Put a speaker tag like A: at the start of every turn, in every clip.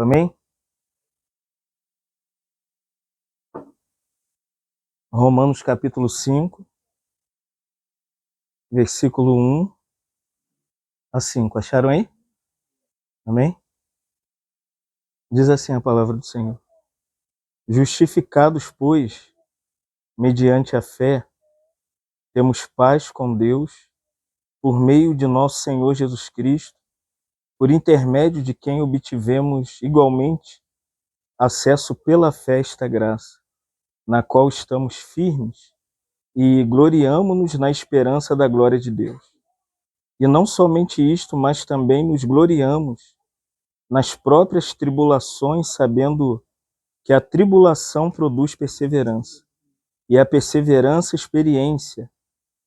A: Amém? Romanos capítulo 5, versículo 1 a 5. Acharam aí? Amém? Diz assim a palavra do Senhor. Justificados, pois, mediante a fé, temos paz com Deus, por meio de nosso Senhor Jesus Cristo, por intermédio de quem obtivemos igualmente acesso pela fé a esta graça, na qual estamos firmes e gloriamo-nos na esperança da glória de Deus. E não somente isto, mas também nos gloriamos nas próprias tribulações, sabendo que a tribulação produz perseverança, e a perseverança, experiência,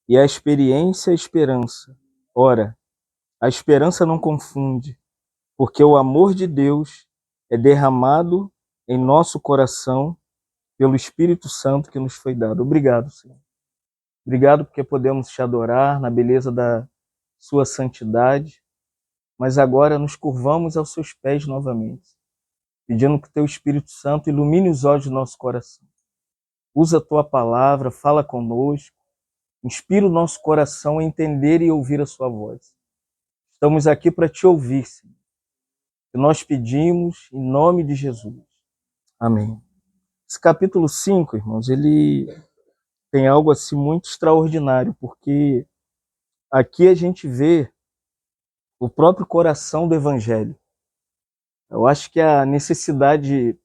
A: e a experiência, esperança. Ora, a esperança não confunde, porque o amor de Deus é derramado em nosso coração pelo Espírito Santo que nos foi dado. Obrigado, Senhor. Obrigado porque podemos te adorar na beleza da sua santidade, mas agora nos curvamos aos seus pés novamente, pedindo que teu Espírito Santo ilumine os olhos do nosso coração. Usa a tua palavra, fala conosco, inspira o nosso coração a entender e ouvir a sua voz. Estamos aqui para te ouvir, Senhor. E nós pedimos em nome de Jesus. Amém. Esse capítulo 5, irmãos, ele tem algo assim muito extraordinário, porque aqui a gente vê o próprio coração do Evangelho. Eu acho que a necessidade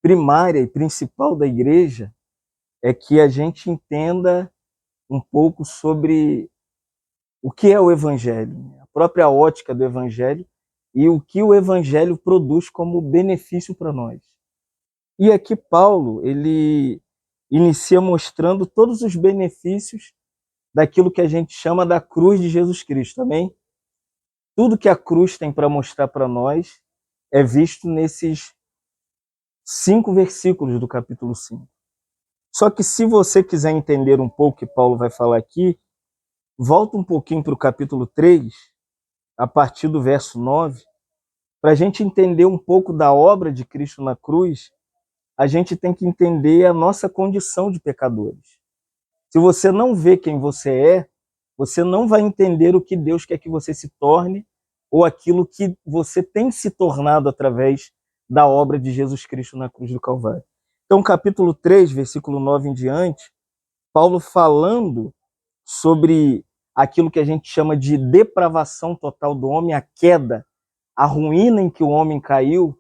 A: primária e principal da igreja é que a gente entenda um pouco sobre o que é o Evangelho, a própria ótica do Evangelho e o que o Evangelho produz como benefício para nós. E aqui Paulo, ele inicia mostrando todos os benefícios daquilo que a gente chama da cruz de Jesus Cristo, amém? Tudo que a cruz tem para mostrar para nós é visto nesses 5 versículos do capítulo 5. Só que se você quiser entender um pouco o que Paulo vai falar aqui, volta um pouquinho para o capítulo 3, a partir do verso 9, para a gente entender um pouco da obra de Cristo na cruz. A gente tem que entender a nossa condição de pecadores. Se você não vê quem você é, você não vai entender o que Deus quer que você se torne ou aquilo que você tem se tornado através da obra de Jesus Cristo na cruz do Calvário. Então, capítulo 3, versículo 9 em diante, Paulo falando sobre aquilo que a gente chama de depravação total do homem, a queda, a ruína em que o homem caiu.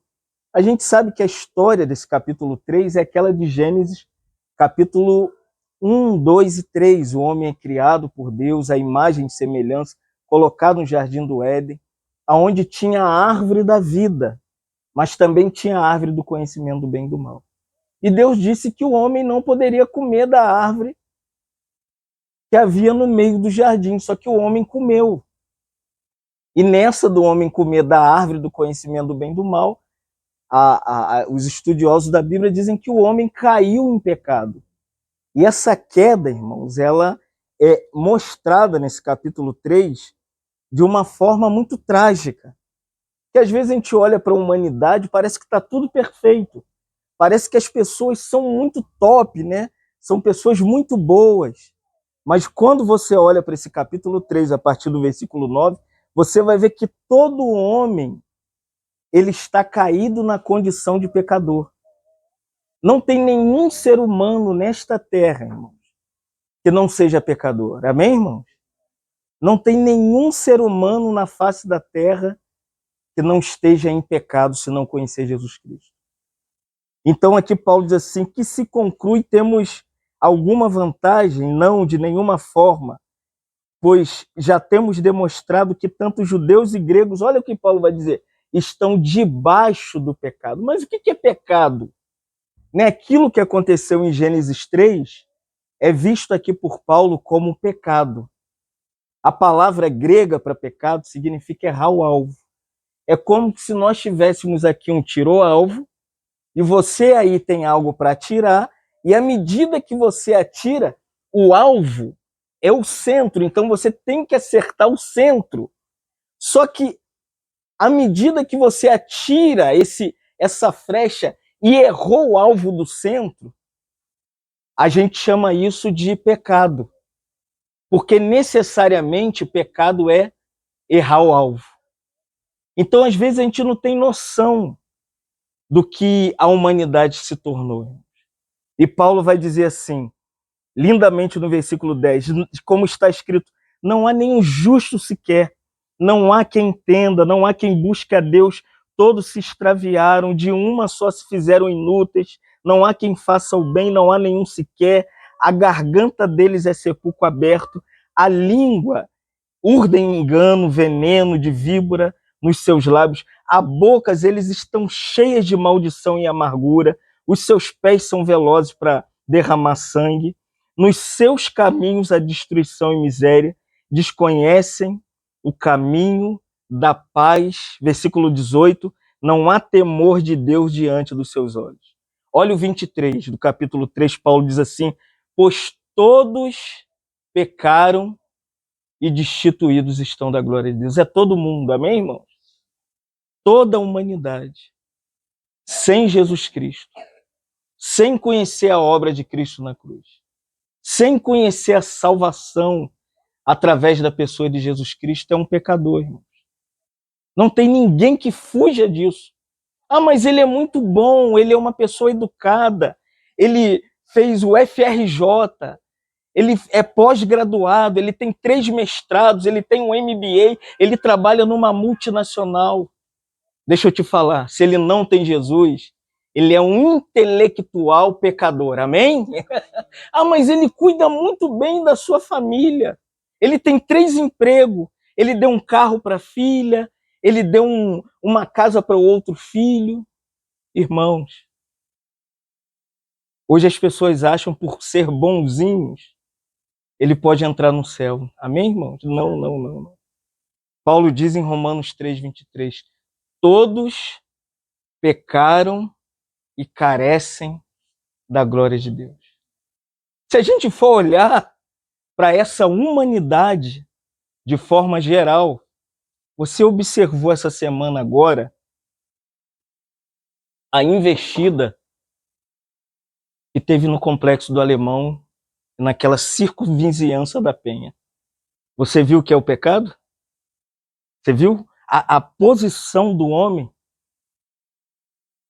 A: A gente sabe que a história desse capítulo 3 é aquela de Gênesis, capítulo 1, 2 e 3. O homem é criado por Deus, a imagem e semelhança, colocado no jardim do Éden, aonde tinha a árvore da vida, mas também tinha a árvore do conhecimento do bem e do mal. E Deus disse que o homem não poderia comer da árvore que havia no meio do jardim, só que o homem comeu. E nessa do homem comer da árvore do conhecimento do bem e do mal, os estudiosos da Bíblia dizem que o homem caiu em pecado. E essa queda, irmãos, ela é mostrada nesse capítulo 3 de uma forma muito trágica. Que às vezes a gente olha para a humanidade, parece que está tudo perfeito. Parece que as pessoas são muito top, né? São pessoas muito boas. Mas quando você olha para esse capítulo 3, a partir do versículo 9, você vai ver que todo homem ele está caído na condição de pecador. Não tem nenhum ser humano nesta terra, irmãos, que não seja pecador. Amém, irmãos? Não tem nenhum ser humano na face da terra que não esteja em pecado se não conhecer Jesus Cristo. Então aqui Paulo diz assim, que se conclui temos alguma vantagem? Não, de nenhuma forma, pois já temos demonstrado que tanto judeus e gregos, olha o que Paulo vai dizer, estão debaixo do pecado. Mas o que é pecado? Aquilo que aconteceu em Gênesis 3 é visto aqui por Paulo como pecado. A palavra grega para pecado significa errar o alvo. É como se nós tivéssemos aqui um tiro-alvo e você aí tem algo para atirar e à medida que você atira, o alvo é o centro, então você tem que acertar o centro. Só que À medida que você atira essa flecha e errou o alvo do centro, a gente chama isso de pecado. Porque necessariamente pecado é errar o alvo. Então, às vezes, a gente não tem noção do que a humanidade se tornou. E Paulo vai dizer assim, lindamente no versículo 10, como está escrito, não há nenhum justo sequer, não há quem entenda, não há quem busque a Deus, todos se extraviaram, de uma só se fizeram inúteis, não há quem faça o bem, não há nenhum sequer, a garganta deles é sepulcro aberto, a língua urdem engano, veneno de víbora nos seus lábios, a bocas eles estão cheias de maldição e amargura, os seus pés são velozes para derramar sangue, nos seus caminhos a destruição e miséria, desconhecem o caminho da paz, versículo 18, não há temor de Deus diante dos seus olhos. Olha o 23 do capítulo 3, Paulo diz assim, pois todos pecaram e destituídos estão da glória de Deus. É todo mundo, amém, irmãos? Toda a humanidade, sem Jesus Cristo, sem conhecer a obra de Cristo na cruz, sem conhecer a salvação através da pessoa de Jesus Cristo, é um pecador, irmãos. Não tem ninguém que fuja disso. Ah, mas ele é muito bom, ele é uma pessoa educada, ele fez o FRJ, ele é pós-graduado, ele tem 3 mestrados, ele tem um MBA, ele trabalha numa multinacional. Deixa eu te falar, se ele não tem Jesus, ele é um intelectual pecador, amém? Ah, mas ele cuida muito bem da sua família, ele tem 3 empregos, ele deu um carro para a filha, ele deu uma casa para o outro filho. Irmãos, hoje as pessoas acham por ser bonzinhos, ele pode entrar no céu. Amém, irmãos? Não, não, não, não. Paulo diz em Romanos 3, 23, todos pecaram e carecem da glória de Deus. Se a gente for olhar para essa humanidade de forma geral, você observou essa semana agora a investida que teve no Complexo do Alemão, naquela circunvizinhança da Penha. Você viu o que é o pecado? Você viu a posição do homem?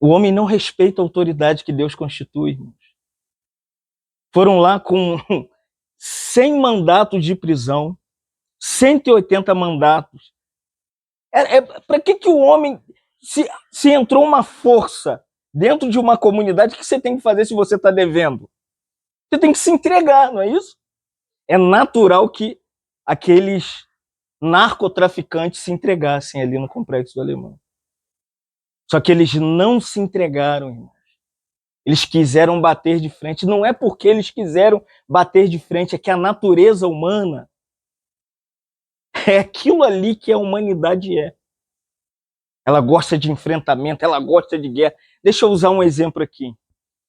A: O homem não respeita a autoridade que Deus constitui, irmãos. Foram lá com 100 mandatos de prisão, 180 mandatos. Para que o homem, se entrou uma força dentro de uma comunidade, o que você tem que fazer se você está devendo? Você tem que se entregar, não é isso? É natural que aqueles narcotraficantes se entregassem ali no Complexo do Alemão. Só que eles não se entregaram, irmãos. Eles quiseram bater de frente. Não é porque eles quiseram bater de frente, é que a natureza humana é aquilo ali que a humanidade é. Ela gosta de enfrentamento, ela gosta de guerra. Deixa eu usar um exemplo aqui.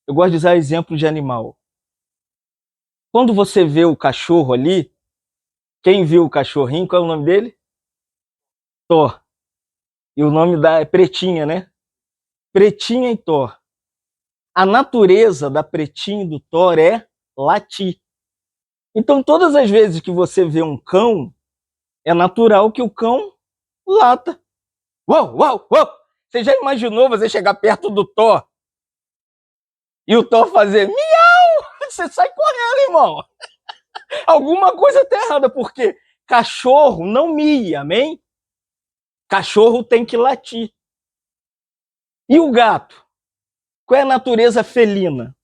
A: Eu gosto de usar exemplo de animal. Quando você vê o cachorro ali, quem viu o cachorrinho, qual é o nome dele? Thor. E o nome da é Pretinha, né? Pretinha e Thor. A natureza da Pretinha e do Thor é latir. Então, todas as vezes que você vê um cão, é natural que o cão lata. Uau, uau, uau! Você já imaginou você chegar perto do Thor e o Thor fazer miau? Você sai correndo, irmão. Alguma coisa tá errada, porque cachorro não mia, amém? Cachorro tem que latir. E o gato? Qual é a natureza felina?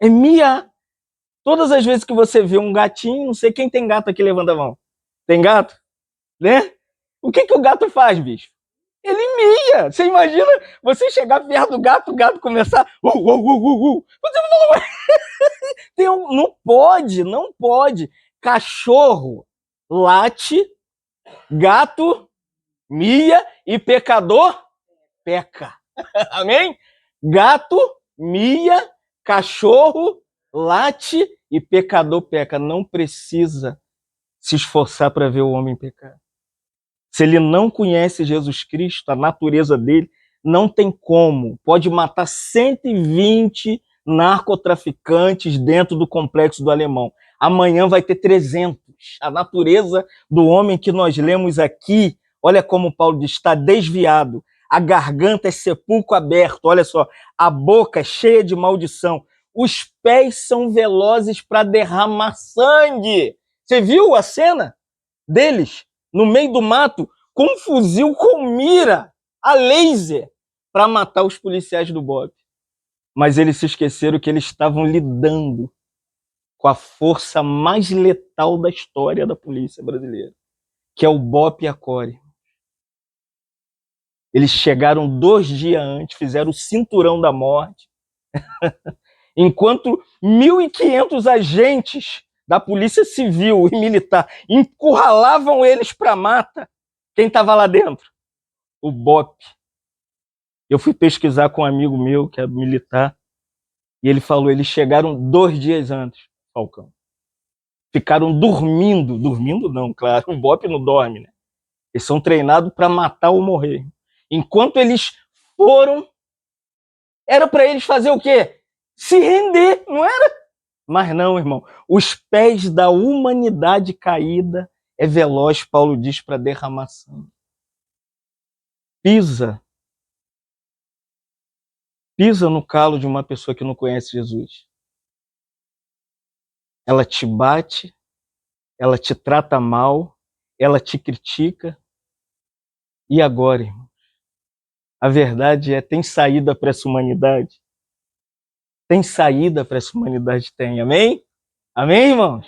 A: É miar. Todas as vezes que você vê um gatinho, não sei quem tem gato aqui, levanta a mão. Tem gato? Né? O que o gato faz, bicho? Ele mia. Você imagina você chegar perto do gato, o gato começar... Você fala, não pode, não pode. Cachorro late, gato mia e pecador peca. Amém? Gato mia, cachorro late e pecador peca. Não precisa se esforçar para ver o homem pecar. Se ele não conhece Jesus Cristo, a natureza dele, não tem como. Pode matar 120 narcotraficantes dentro do complexo do Alemão. Amanhã vai ter 300. A natureza do homem que nós lemos aqui, olha como Paulo diz, está desviado. A garganta é sepulcro aberto, olha só. A boca é cheia de maldição. Os pés são velozes para derramar sangue. Você viu a cena deles no meio do mato com um fuzil com mira a laser para matar os policiais do BOPE? Mas eles se esqueceram que eles estavam lidando com a força mais letal da história da polícia brasileira, que é o BOPE e a CORE. Eles chegaram 2 dias antes, fizeram o cinturão da morte, enquanto 1.500 agentes da Polícia Civil e Militar encurralavam eles para a mata. Quem estava lá dentro? O BOPE. Eu fui pesquisar com um amigo meu, que é militar, e ele falou, eles chegaram 2 dias antes, Falcão. Ficaram dormindo não, claro, o BOPE não dorme, né? Eles são treinados para matar ou morrer. Enquanto eles foram, era para eles fazer o quê? Se render, não era? Mas não, irmão. Os pés da humanidade caída é veloz, Paulo diz, para derramar sangue. Pisa no calo de uma pessoa que não conhece Jesus. Ela te bate, ela te trata mal, ela te critica. E agora, irmão? A verdade é, tem saída para essa humanidade? Tem saída para essa humanidade? Tem, amém? Amém, irmãos?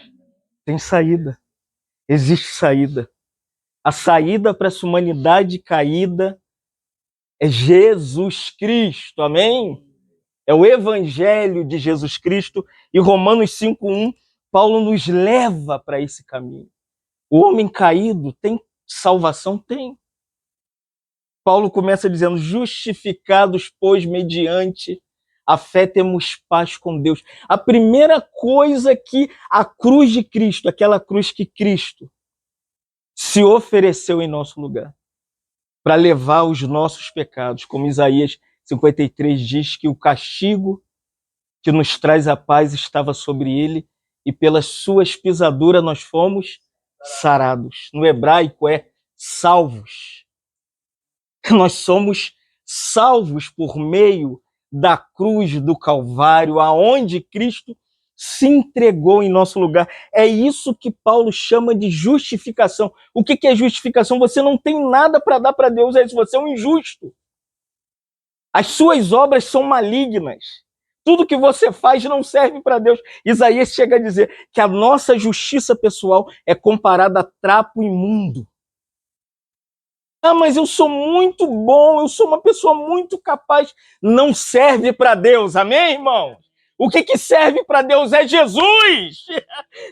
A: Tem saída. Existe saída. A saída para essa humanidade caída é Jesus Cristo, amém? É o Evangelho de Jesus Cristo, e Romanos 5:1, Paulo nos leva para esse caminho. O homem caído tem salvação? Tem. Paulo começa dizendo, justificados, pois, mediante a fé temos paz com Deus. A primeira coisa que a cruz de Cristo, aquela cruz que Cristo se ofereceu em nosso lugar, para levar os nossos pecados, como Isaías 53 diz, que o castigo que nos traz a paz estava sobre ele, e pelas suas pisaduras nós fomos sarados. No hebraico é salvos. Nós somos salvos por meio da cruz do Calvário, aonde Cristo se entregou em nosso lugar. É isso que Paulo chama de justificação. O que é justificação? Você não tem nada para dar para Deus, é isso, você é um injusto. As suas obras são malignas. Tudo que você faz não serve para Deus. Isaías chega a dizer que a nossa justiça pessoal é comparada a trapo imundo. Ah, mas eu sou muito bom, eu sou uma pessoa muito capaz. Não serve para Deus, amém, irmão? O que serve para Deus é Jesus.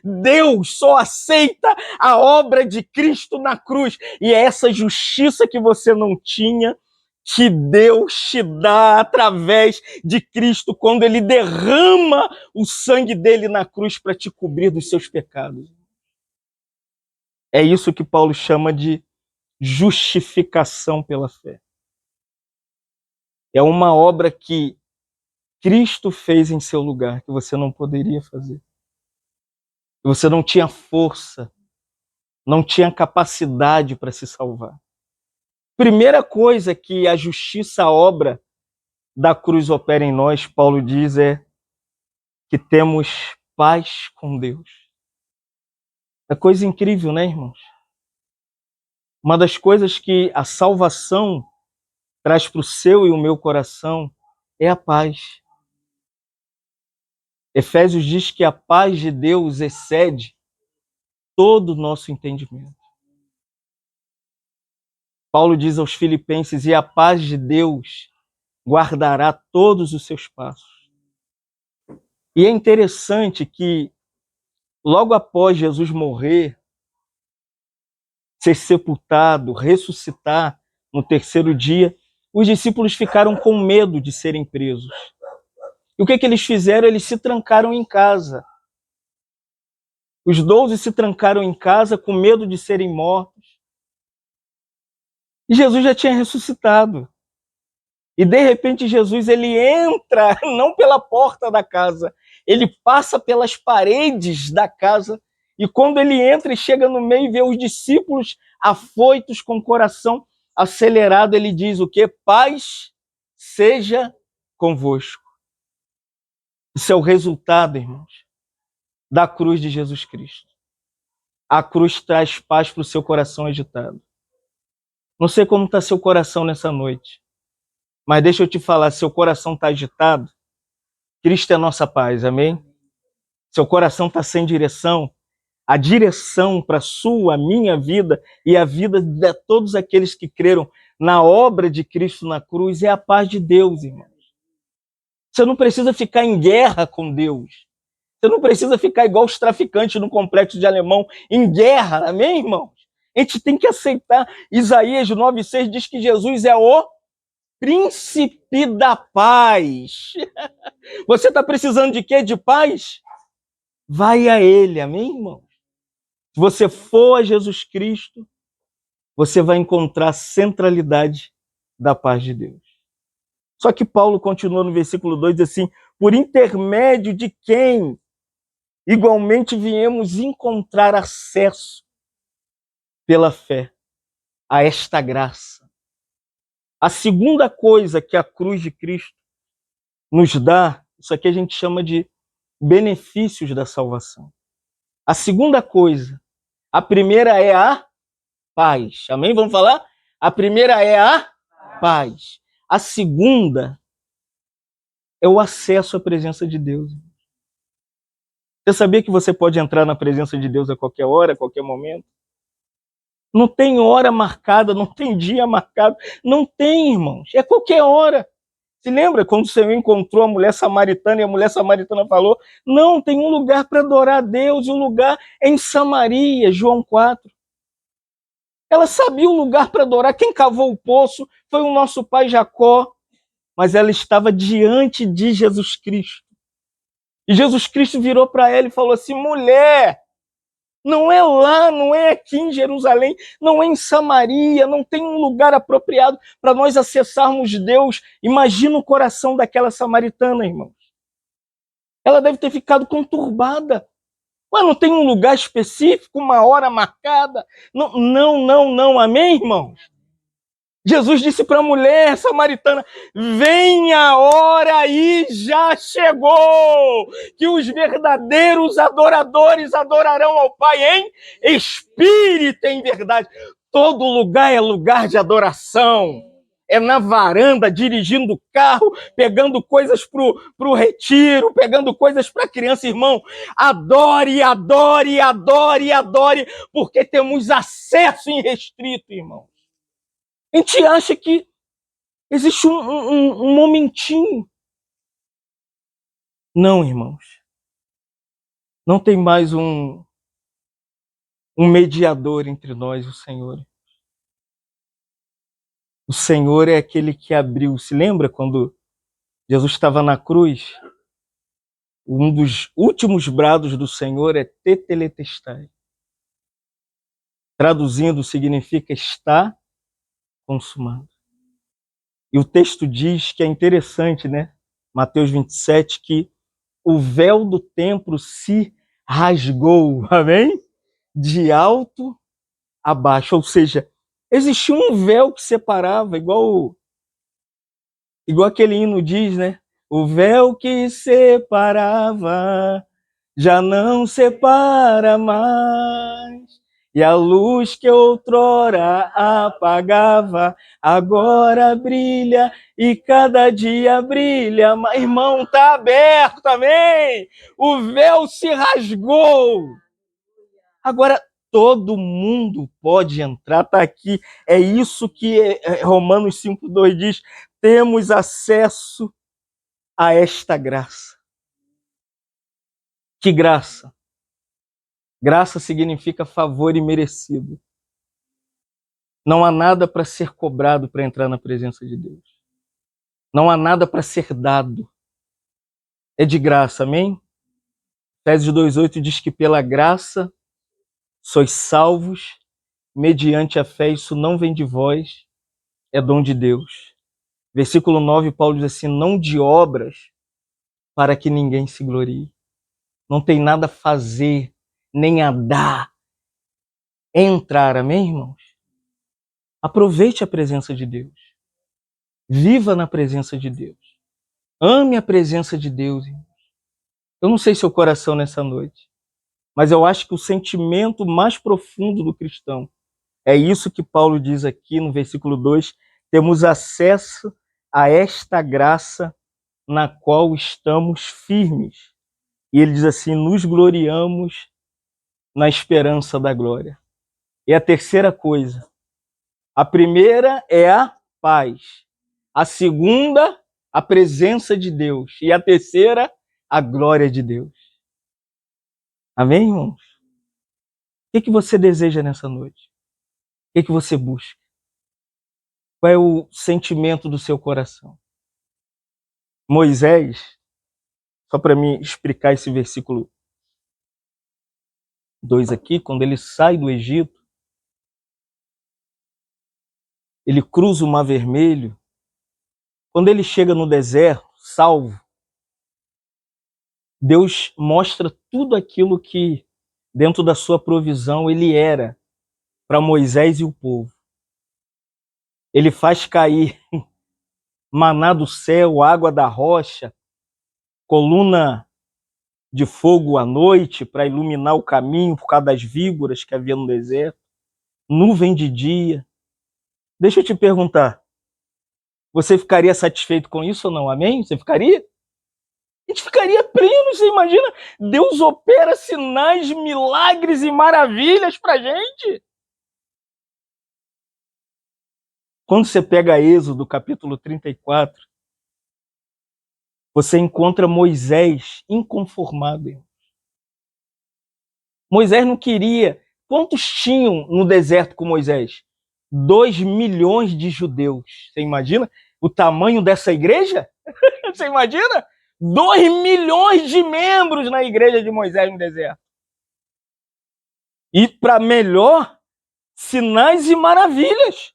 A: Deus só aceita a obra de Cristo na cruz. E é essa justiça que você não tinha, que Deus te dá através de Cristo, quando ele derrama o sangue dele na cruz para te cobrir dos seus pecados. É isso que Paulo chama de justificação pela fé. É uma obra que Cristo fez em seu lugar, que você não poderia fazer. Você não tinha força, não tinha capacidade para se salvar. Primeira coisa que a justiça, a obra da cruz opera em nós, Paulo diz, é que temos paz com Deus. É coisa incrível, né, irmãos? Uma das coisas que a salvação traz para o seu e o meu coração é a paz. Efésios diz que a paz de Deus excede todo o nosso entendimento. Paulo diz aos Filipenses, e a paz de Deus guardará todos os seus passos. E é interessante que, logo após Jesus morrer, ser sepultado, ressuscitar no terceiro dia, os discípulos ficaram com medo de serem presos. E o que eles fizeram? Eles se trancaram em casa. Os 12 se trancaram em casa com medo de serem mortos. E Jesus já tinha ressuscitado. E de repente Jesus ele entra não pela porta da casa, ele passa pelas paredes da casa, e quando ele entra e chega no meio e vê os discípulos afoitos com o coração acelerado, ele diz o quê? Paz seja convosco. Isso é o resultado, irmãos, da cruz de Jesus Cristo. A cruz traz paz para o seu coração agitado. Não sei como está seu coração nessa noite, mas deixa eu te falar, seu coração está agitado, Cristo é a nossa paz, amém? Seu coração está sem direção, a direção para a sua, minha vida e a vida de todos aqueles que creram na obra de Cristo na cruz é a paz de Deus, irmãos. Você não precisa ficar em guerra com Deus. Você não precisa ficar igual os traficantes no complexo de Alemão, em guerra, amém, irmãos? A gente tem que aceitar. Isaías 9,6 diz que Jesus é o príncipe da paz. Você está precisando de quê? De paz? Vai a ele, amém, irmão? Se você for a Jesus Cristo, você vai encontrar a centralidade da paz de Deus. Só que Paulo continua no versículo 2, diz assim, por intermédio de quem igualmente viemos encontrar acesso pela fé a esta graça. A segunda coisa que a cruz de Cristo nos dá, isso aqui a gente chama de benefícios da salvação. A segunda coisa, a primeira é a paz. Amém? Vamos falar? A primeira é a paz. A segunda é o acesso à presença de Deus. Você sabia que você pode entrar na presença de Deus a qualquer hora, a qualquer momento? Não tem hora marcada, não tem dia marcado, não tem, irmãos. É qualquer hora. Se lembra quando o Senhor encontrou a mulher samaritana e a mulher samaritana falou, não, tem um lugar para adorar a Deus e o lugar é em Samaria, João 4. Ela sabia o lugar para adorar. Quem cavou o poço foi o nosso pai Jacó, mas ela estava diante de Jesus Cristo. E Jesus Cristo virou para ela e falou assim, mulher, não é lá, não é aqui em Jerusalém, não é em Samaria, não tem um lugar apropriado para nós acessarmos Deus. Imagina o coração daquela samaritana, irmãos. Ela deve ter ficado conturbada. Ué, não tem um lugar específico, uma hora marcada? Não, amém, irmãos? Jesus disse para a mulher samaritana, vem a hora e já chegou, que os verdadeiros adoradores adorarão ao Pai em espírito e em verdade. Todo lugar é lugar de adoração. É na varanda, dirigindo o carro, pegando coisas pro retiro, pegando coisas para criança, irmão. Adore, adore, adore, adore, porque temos acesso irrestrito, irmão. A gente acha que existe um momentinho. Não, irmãos. Não tem mais um mediador entre nós e o Senhor. O Senhor é aquele que abriu. Se lembra quando Jesus estava na cruz? Um dos últimos brados do Senhor é tetelestai. Traduzindo, significa está consumado. E o texto diz que é interessante, né? Mateus 27, que o véu do templo se rasgou, amém? De alto a baixo, ou seja, existia um véu que separava, igual aquele hino diz, né? O véu que separava já não separa mais. E a luz que outrora apagava, agora brilha e cada dia brilha. Mas, irmão, está aberto também. O véu se rasgou. Agora, todo mundo pode entrar, está aqui. É isso que Romanos 5,2 diz. Temos acesso a esta graça. Que graça? Graça significa favor imerecido. Não há nada para ser cobrado para entrar na presença de Deus. Não há nada para ser dado. É de graça, amém? Efésios 2,8 diz que pela graça sois salvos, mediante a fé, isso não vem de vós, é dom de Deus. Versículo 9, Paulo diz assim, não de obras para que ninguém se glorie. Não tem nada a fazer, nem a dar, é entrar, amém, irmãos? Aproveite a presença de Deus. Viva na presença de Deus. Ame a presença de Deus. Irmãos. Eu não sei seu coração nessa noite, mas eu acho que o sentimento mais profundo do cristão é isso que Paulo diz aqui no versículo 2, temos acesso a esta graça na qual estamos firmes. E ele diz assim, nos gloriamos na esperança da glória. E a terceira coisa, a primeira é a paz, a segunda, a presença de Deus, e a terceira, a glória de Deus. Amém, irmãos? O que você deseja nessa noite? O que você busca? Qual é o sentimento do seu coração? Moisés, só para me explicar esse versículo 2 aqui, quando ele sai do Egito, ele cruza o Mar Vermelho, quando ele chega no deserto, salvo, Deus mostra tudo aquilo que, dentro da sua provisão, ele era para Moisés e o povo. Ele faz cair maná do céu, água da rocha, coluna de fogo à noite para iluminar o caminho por causa das víboras que havia no deserto, nuvem de dia. Deixa eu te perguntar, você ficaria satisfeito com isso ou não? Amém? Você ficaria? A gente ficaria pleno, você imagina? Deus opera sinais, milagres e maravilhas pra gente. Quando você pega Êxodo, capítulo 34, você encontra Moisés inconformado. Moisés não queria. Quantos tinham no deserto com Moisés? 2 milhões de judeus. Você imagina o tamanho dessa igreja? Você imagina? 2 milhões de membros na igreja de Moisés no deserto. E para melhor, sinais e maravilhas.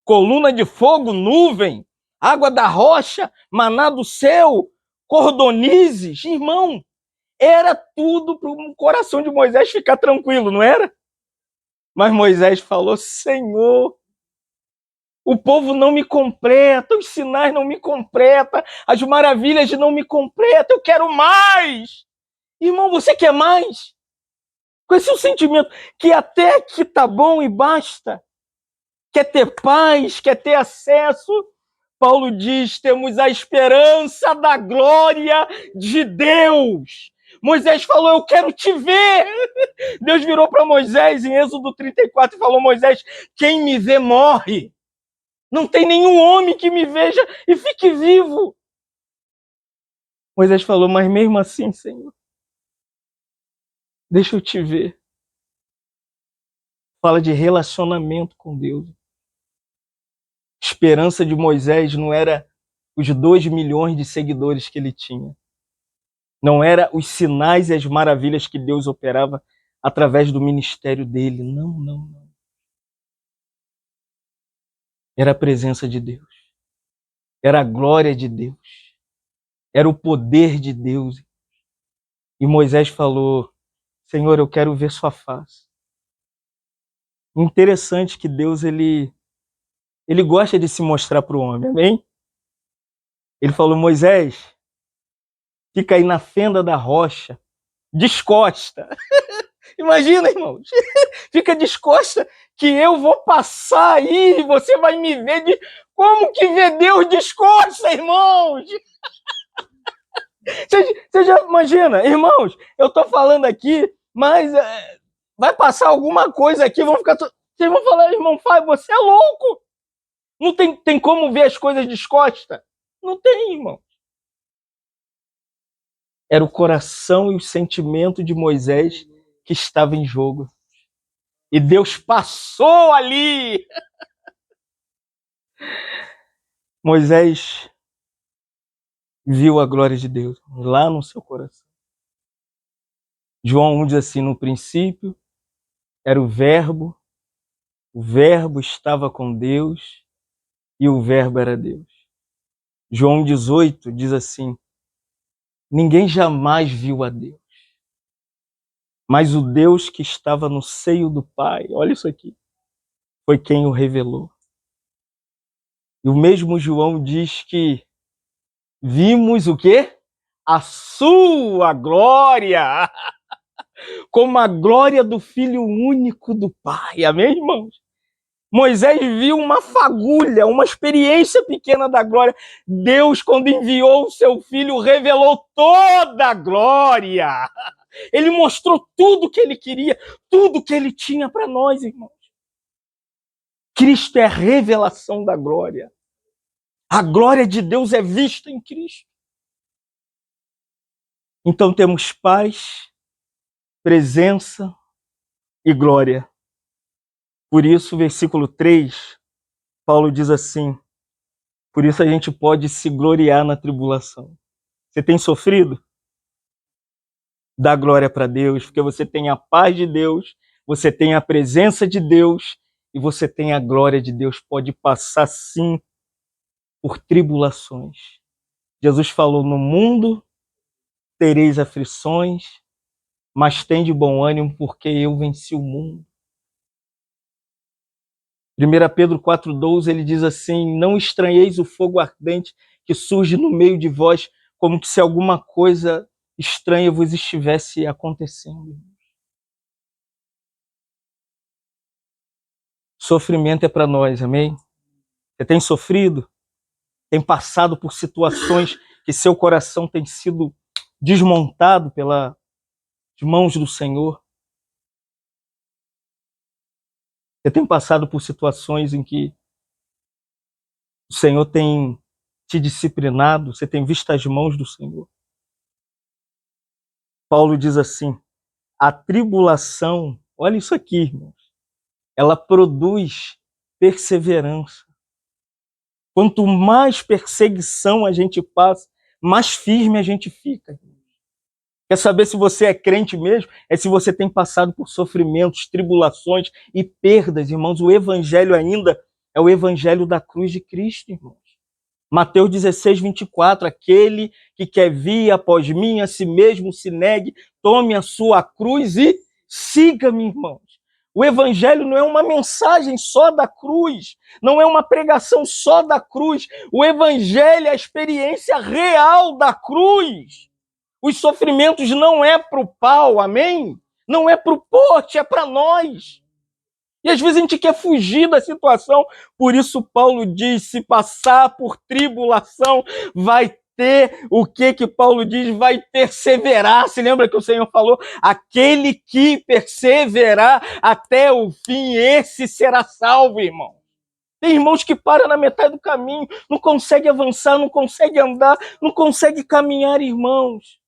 A: Coluna de fogo, nuvem, água da rocha, maná do céu, cordonizes. Irmão, era tudo para o coração de Moisés ficar tranquilo, não era? Mas Moisés falou, Senhor, o povo não me completa, os sinais não me completam, as maravilhas não me completam, eu quero mais. Irmão, você quer mais? Com esse sentimento que até aqui tá bom e basta. Quer ter paz, quer ter acesso. Paulo diz, temos a esperança da glória de Deus. Moisés falou, eu quero te ver. Deus virou para Moisés em Êxodo 34 e falou, Moisés, quem me vê morre. Não tem nenhum homem que me veja e fique vivo. Moisés falou, mas mesmo assim, Senhor, deixa eu te ver. Fala de relacionamento com Deus. Esperança de Moisés não era os 2 milhões de seguidores que ele tinha. Não era os sinais e as maravilhas que Deus operava através do ministério dele. Não, não, não. Era a presença de Deus. Era a glória de Deus. Era o poder de Deus. E Moisés falou, Senhor, eu quero ver sua face. Interessante que Deus, ele gosta de se mostrar para o homem, amém? Ele falou, Moisés, fica aí na fenda da rocha, descosta. Imagina, irmãos, fica descosta que eu vou passar aí e você vai me ver de... Como que vê Deus descosta, irmãos? Você já imagina, irmãos, eu tô falando aqui, mas vai passar alguma coisa aqui, vão ficar... Vocês vão falar, irmão Fábio, você é louco. Não tem como ver as coisas descosta. Não tem, irmão. Era o coração e o sentimento de Moisés que estava em jogo. E Deus passou ali. Moisés viu a glória de Deus lá no seu coração. João 1 diz assim, no princípio era o verbo estava com Deus e o Verbo era Deus. João 18 diz assim: ninguém jamais viu a Deus, mas o Deus que estava no seio do Pai, olha isso aqui, foi quem o revelou. E o mesmo João diz que vimos o quê? A sua glória, como a glória do Filho único do Pai. Amém, irmãos? Moisés viu uma fagulha, uma experiência pequena da glória. Deus, quando enviou o seu Filho, revelou toda a glória. Ele mostrou tudo que ele queria, tudo que ele tinha para nós, irmãos. Cristo é a revelação da glória. A glória de Deus é vista em Cristo. Então temos paz, presença e glória. Por isso, versículo 3, Paulo diz assim: por isso a gente pode se gloriar na tribulação. Você tem sofrido? Dá glória para Deus, porque você tem a paz de Deus, você tem a presença de Deus e você tem a glória de Deus. Pode passar, sim, por tribulações. Jesus falou: no mundo tereis aflições, mas tende bom ânimo, porque eu venci o mundo. 1 Pedro 4,12, ele diz assim: não estranheis o fogo ardente que surge no meio de vós, como se alguma coisa estranha vos estivesse acontecendo. Sofrimento é para nós, amém? Você tem sofrido? Tem passado por situações que seu coração tem sido desmontado pelas mãos do Senhor? Você tem passado por situações em que o Senhor tem te disciplinado? Você tem visto as mãos do Senhor? Paulo diz assim: a tribulação, olha isso aqui, irmãos, ela produz perseverança. Quanto mais perseguição a gente passa, mais firme a gente fica. Quer saber se você é crente mesmo? É se você tem passado por sofrimentos, tribulações e perdas, irmãos. O evangelho ainda é o evangelho da cruz de Cristo, irmãos. Mateus 16:24, aquele que quer vir após mim, a si mesmo se negue, tome a sua cruz e siga-me, irmãos. O evangelho não é uma mensagem só da cruz, não é uma pregação só da cruz. O evangelho é a experiência real da cruz. Os sofrimentos não é para o pau, amém? Não é para o pote, é para nós. E às vezes a gente quer fugir da situação, por isso Paulo diz: se passar por tribulação, vai ter o que Paulo diz? Vai perseverar. Se lembra que o Senhor falou? Aquele que perseverar até o fim, esse será salvo, irmão. Tem irmãos que param na metade do caminho, não conseguem avançar, não conseguem andar, não conseguem caminhar, irmãos.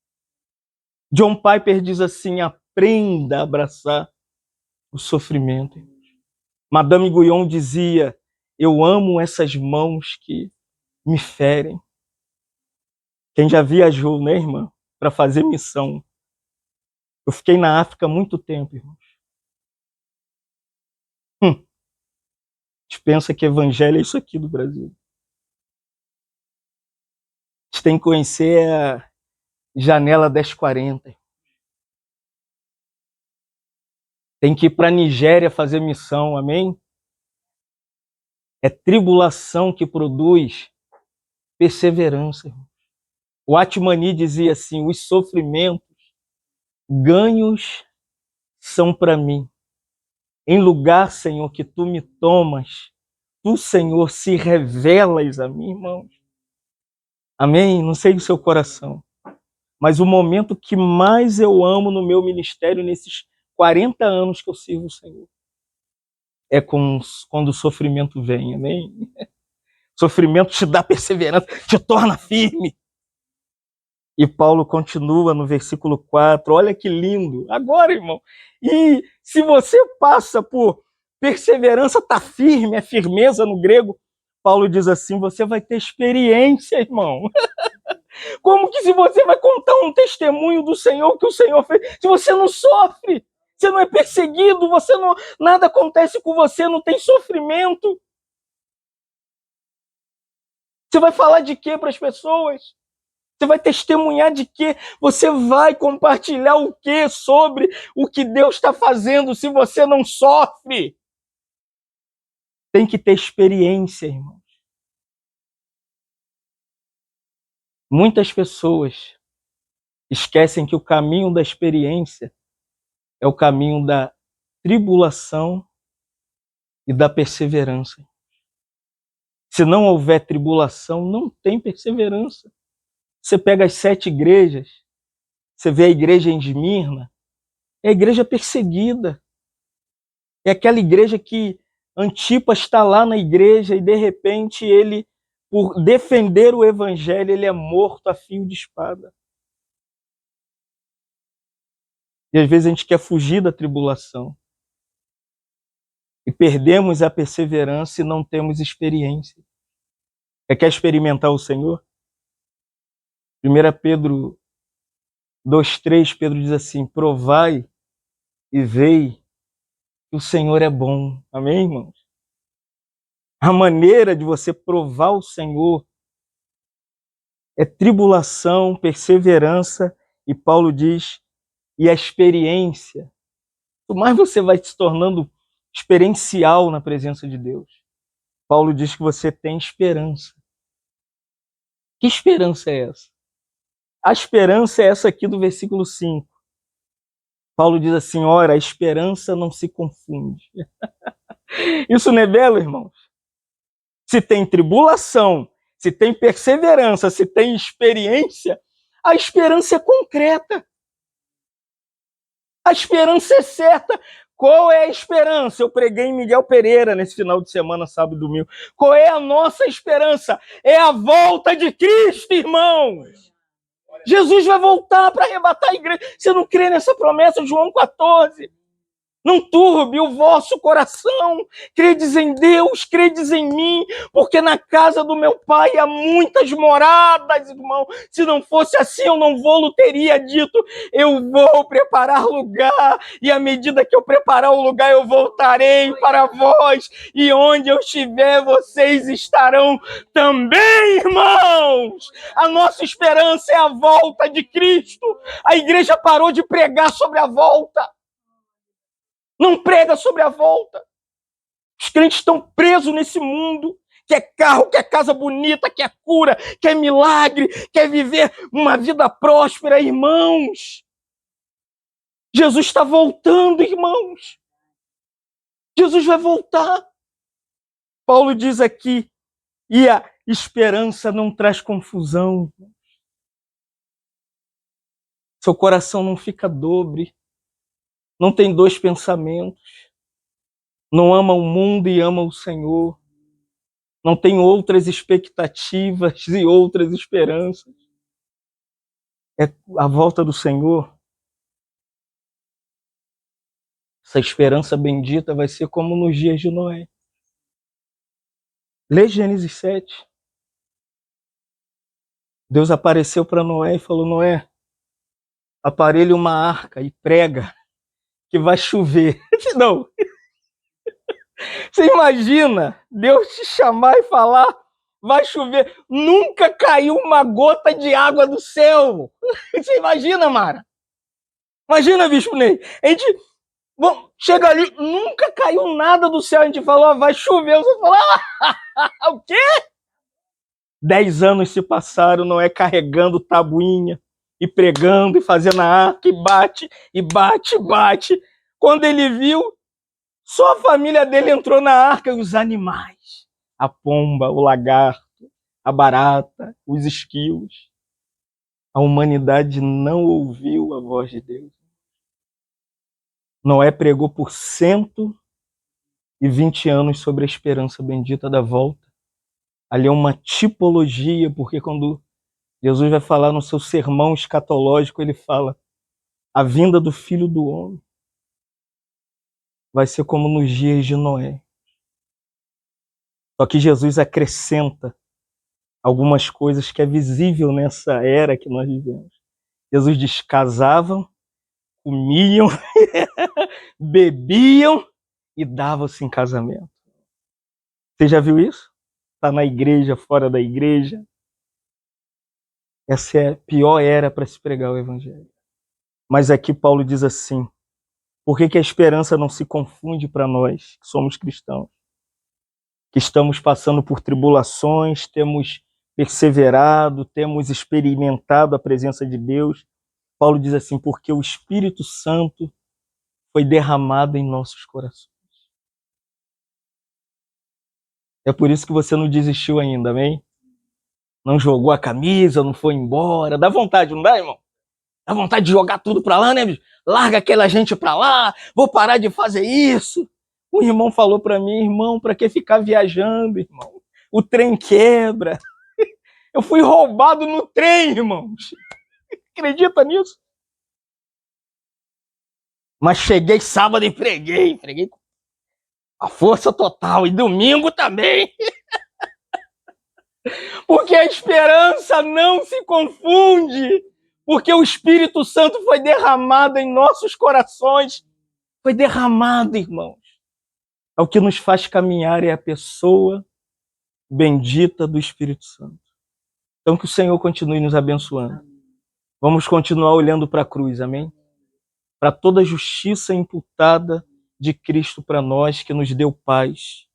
A: John Piper diz assim: aprenda a abraçar o sofrimento. Madame Guyon dizia: eu amo essas mãos que me ferem. Quem já viajou, né, irmã, para fazer missão? Eu fiquei na África há muito tempo, irmãos. A gente pensa que evangelho é isso aqui do Brasil. A gente tem que conhecer a janela 1040. Tem que ir para a Nigéria fazer missão, amém? É tribulação que produz perseverança, irmão. O Atmani dizia assim: os sofrimentos, ganhos são para mim. Em lugar, Senhor, que tu me tomas, tu, Senhor, se revelas a mim, irmãos. Amém? Não sei do seu coração, mas o momento que mais eu amo no meu ministério, nesses 40 anos que eu sirvo o Senhor, é quando o sofrimento vem, amém? Sofrimento te dá perseverança, te torna firme. E Paulo continua no versículo 4, olha que lindo, agora, irmão. E se você passa por perseverança, tá firme, é firmeza no grego, Paulo diz assim: você vai ter experiência, irmão. Como que se você vai contar um testemunho do Senhor, que o Senhor fez, se você não sofre, você não é perseguido, você não, nada acontece com você, não tem sofrimento. Você vai falar de quê para as pessoas? Você vai testemunhar de quê? Você vai compartilhar o quê sobre o que Deus está fazendo se você não sofre? Tem que ter experiência, irmãos. Muitas pessoas esquecem que o caminho da experiência é o caminho da tribulação e da perseverança. Se não houver tribulação, não tem perseverança. Você pega as 7 igrejas, você vê a igreja em Esmirna, é a igreja perseguida. É aquela igreja que Antipas está lá na igreja e de repente ele, por defender o evangelho, ele é morto a fio de espada. E às vezes a gente quer fugir da tribulação. E perdemos a perseverança e não temos experiência. Quer experimentar o Senhor? 1 Pedro 2,3, Pedro diz assim: provai e vei que o Senhor é bom. Amém, irmãos? A maneira de você provar o Senhor é tribulação, perseverança, e Paulo diz, e a experiência. Quanto mais você vai se tornando experiencial na presença de Deus, Paulo diz que você tem esperança. Que esperança é essa? A esperança é essa aqui do versículo 5. Paulo diz assim: ora, a esperança não se confunde. Isso não é belo, irmãos? Se tem tribulação, se tem perseverança, se tem experiência, a esperança é concreta. A esperança é certa. Qual é a esperança? Eu preguei em Miguel Pereira nesse final de semana, sábado e domingo. Qual é a nossa esperança? É a volta de Cristo, irmãos. Jesus vai voltar para arrebatar a igreja. Você não crê nessa promessa, João 14? Não turbe o vosso coração, credes em Deus, credes em mim, porque na casa do meu pai há muitas moradas, irmão. Se não fosse assim, eu não vou-lo teria dito, eu vou preparar lugar, e à medida que eu preparar o lugar, eu voltarei para vós, e onde eu estiver, vocês estarão também, irmãos. A nossa esperança é a volta de Cristo. A igreja parou de pregar sobre a volta. Não prega sobre a volta. Os crentes estão presos nesse mundo. Quer carro, quer casa bonita, quer cura, quer milagre, quer viver uma vida próspera, irmãos. Jesus está voltando, irmãos. Jesus vai voltar. Paulo diz aqui, e a esperança não traz confusão. Seu coração não fica dobre. Não tem 2 pensamentos. Não ama o mundo e ama o Senhor. Não tem outras expectativas e outras esperanças. É a volta do Senhor. Essa esperança bendita vai ser como nos dias de Noé. Lê Gênesis 7. Deus apareceu para Noé e falou: Noé, aparelhe uma arca e prega que vai chover. Não. Você imagina Deus te chamar e falar: vai chover. Nunca caiu uma gota de água do céu. Você imagina, Mara? Imagina, Bispo Ney. A gente chega ali, nunca caiu nada do céu. A gente falou: vai chover. Você fala: o quê? 10 anos se passaram, Noé carregando tabuinha e pregando e fazendo a arca e bate, e bate, e bate. Quando ele viu, só a família dele entrou na arca e os animais. A pomba, o lagarto, a barata, os esquilos. A humanidade não ouviu a voz de Deus. Noé pregou por 120 anos sobre a esperança bendita da volta. Ali é uma tipologia, porque quando Jesus vai falar no seu sermão escatológico, ele fala: a vinda do Filho do Homem vai ser como nos dias de Noé. Só que Jesus acrescenta algumas coisas que é visível nessa era que nós vivemos. Jesus diz: casavam, comiam, bebiam e davam-se em casamento. Você já viu isso? está na igreja, fora da igreja. Essa é a pior era para se pregar o evangelho. Mas aqui Paulo diz assim: por que a esperança não se confunde para nós, que somos cristãos? Que estamos passando por tribulações, temos perseverado, temos experimentado a presença de Deus. Paulo diz assim: porque o Espírito Santo foi derramado em nossos corações. É por isso que você não desistiu ainda, amém? Não jogou a camisa, não foi embora. Dá vontade, não dá, irmão? Dá vontade de jogar tudo pra lá, né, bicho? Larga aquela gente pra lá, vou parar de fazer isso. O irmão falou pra mim: irmão, pra que ficar viajando, irmão? O trem quebra. Eu fui roubado no trem, irmãos. Acredita nisso? Mas cheguei sábado e preguei com a força total. E domingo também. Porque a esperança não se confunde. Porque o Espírito Santo foi derramado em nossos corações. Foi derramado, irmãos. O que nos faz caminhar é a pessoa bendita do Espírito Santo. Então que o Senhor continue nos abençoando. Vamos continuar olhando para a cruz, amém? Para toda a justiça imputada de Cristo para nós, que nos deu paz,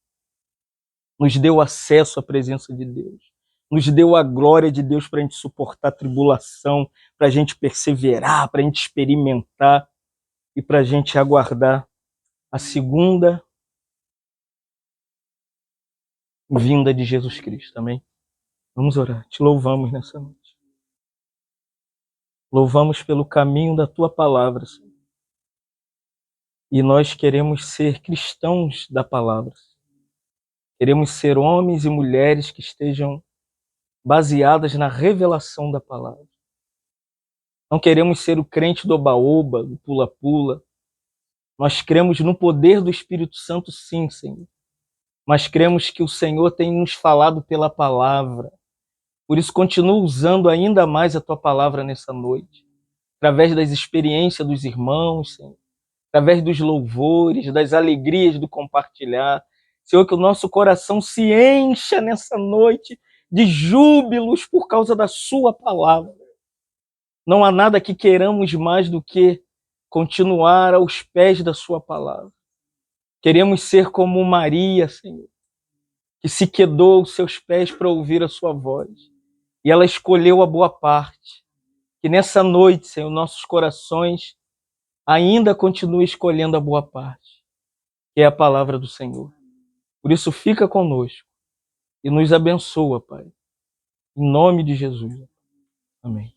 A: nos deu acesso à presença de Deus, nos deu a glória de Deus para a gente suportar a tribulação, para a gente perseverar, para a gente experimentar e para a gente aguardar a segunda vinda de Jesus Cristo, amém? Vamos orar. Te louvamos nessa noite. Louvamos pelo caminho da Tua palavra, Senhor. E nós queremos ser cristãos da palavra. Queremos ser homens e mulheres que estejam baseadas na revelação da palavra. Não queremos ser o crente do oba-oba, do pula-pula. Nós cremos no poder do Espírito Santo, sim, Senhor. Mas cremos que o Senhor tem nos falado pela palavra. Por isso, continua usando ainda mais a Tua palavra nessa noite, através das experiências dos irmãos, Senhor, através dos louvores, das alegrias do compartilhar. Senhor, que o nosso coração se encha nessa noite de júbilos por causa da Sua palavra. Não há nada que queiramos mais do que continuar aos pés da Sua palavra. Queremos ser como Maria, Senhor, que se quedou aos seus pés para ouvir a Sua voz. E ela escolheu a boa parte. Que nessa noite, Senhor, nossos corações ainda continuem escolhendo a boa parte, que é a palavra do Senhor. Por isso, fica conosco e nos abençoa, Pai. Em nome de Jesus. Amém.